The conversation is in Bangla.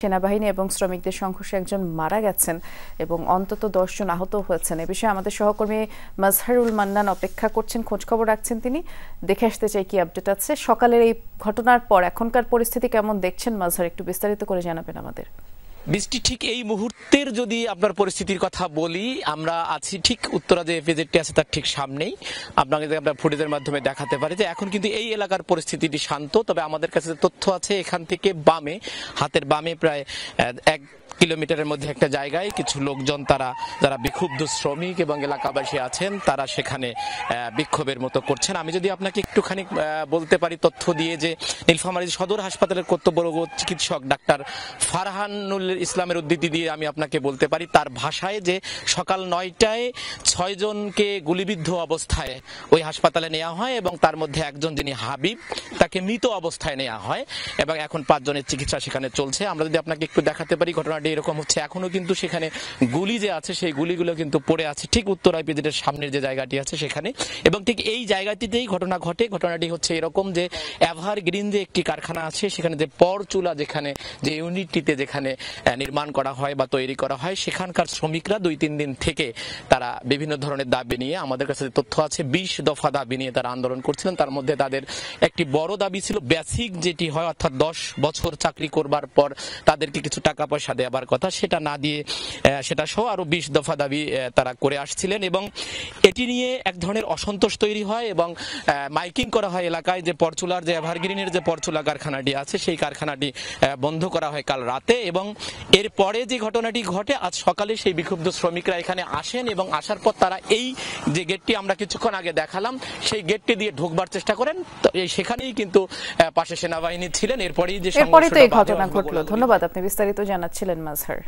সেনাবাহিনী এবং শ্রমিকদের সংঘর্ষে একজন মারা গেছেন এবং অন্তত 10 জন আহত হয়েছেন। এ বিষয়ে আমাদের সহকর্মী মাজহারুল মান্নান অপেক্ষা করছেন, খোঁজখবর রাখছেন। তিনি দেখে আসতে চাই কি আপডেট আছে সকালের এই ঘটনার পর। এখনকার পরিস্থিতি কেমন দেখছেন মাজহার, একটু বিস্তারিত করে জানাবেন আমাদের। বৃষ্টি ঠিক এই মুহূর্তের যদি আপনার পরিস্থিতির কথা বলি, আমরা আছি ঠিক উত্তরা যে এপিজেডটি আছে তার ঠিক সামনেই। আপনাকে আমরা ফুটেজের মাধ্যমে দেখাতে পারি যে এখন কিন্তু এই এলাকার পরিস্থিতিটি শান্ত। তবে আমাদের কাছে তথ্য আছে এখান থেকে বামে, হাতের বামে প্রায় 1 কিলোমিটারের মধ্যে একটা জায়গায় কিছু লোকজন, তারা যারা বিক্ষুব্ধ শ্রমিক এবং এলাকাবাসী আছেন, তারা সেখানে বিক্ষোভের মতো করছেন। আমি যদি আপনাকে একটুখানি বলতে পারি তথ্য দিয়ে, যে নীলফামারী সদর হাসপাতালের কর্তব্যরত চিকিৎসক ডাক্তার ফারহানুল ইসলামের উদ্ধৃতি দিয়ে আমি আপনাকে বলতে পারি, তার ভাষায়, যে সকাল 9টায় 6 জনকে গুলিবিদ্ধ অবস্থায় ওই হাসপাতালে নেওয়া হয় এবং তার মধ্যে একজন, যিনি হাবিব, তাকে মৃত অবস্থায় নেওয়া হয় এবং এখন 5 জনের চিকিৎসা সেখানে চলছে। আমরা যদি আপনাকে একটু দেখাতে পারি, ঘটনাটি এরকম হচ্ছে। এখনো কিন্তু সেখানে গুলি যে আছে, সেই গুলিগুলো কিন্তু পড়ে আছে ঠিক উত্তরা এপিজেডের সামনের যে জায়গাটি আছে সেখানে, এবং ঠিক এই জায়গাটিতেই ঘটনা ঘটে। ঘটনাটি হচ্ছে এরকম যে এভারগ্রিন যে একটি কারখানা আছে, সেখানে যে পরচুলা, যেখানে যে ইউনিটটিতে যেখানে নির্মাণ করা হয় বা তৈরি করা হয়, সেখানকার শ্রমিকরা 2-3 দিন থেকে তারা বিভিন্ন ধরনের দাবি নিয়ে, আমাদের কাছে তথ্য আছে 20 দফা দাবি নিয়ে তারা আন্দোলন করছিলেন। তার মধ্যে তাদের একটি বড় দাবি ছিল বেসিক যেটি হয়, অর্থাৎ 10 বছর চাকরি করবার পর তাদেরকে কিছু টাকা পয়সা দেওয়ার কথা, সেটা না দিয়ে সেটা সহ আরো 20 দফা দাবি তারা করে আসছিলেন। এবং এটি নিয়ে এক ধরনের অসন্তোষ তৈরি হয় এবং মাইকিং করা হয় এলাকায়, যে পরচুলার যে এভারগ্রিনের যে পরচুলা কারখানাটি আছে, সেই কারখানাটি বন্ধ করা হয় কাল রাতে। এবং এরপরে যে ঘটনাটি ঘটে, আজ সকালে সেই বিক্ষুব্ধ শ্রমিকরা এখানে আসেন এবং আসার পর তারা এই যে গেটটি আমরা কিছুক্ষণ আগে দেখালাম, সেই গেটটি দিয়ে ঢুকবার চেষ্টা করেন। সেখানেই কিন্তু পাশে সেনাবাহিনী ছিলেন। এরপরেই যে ঘটনা ঘটলো। ধন্যবাদ, আপনি বিস্তারিত জানাচ্ছিলেন মাজহার।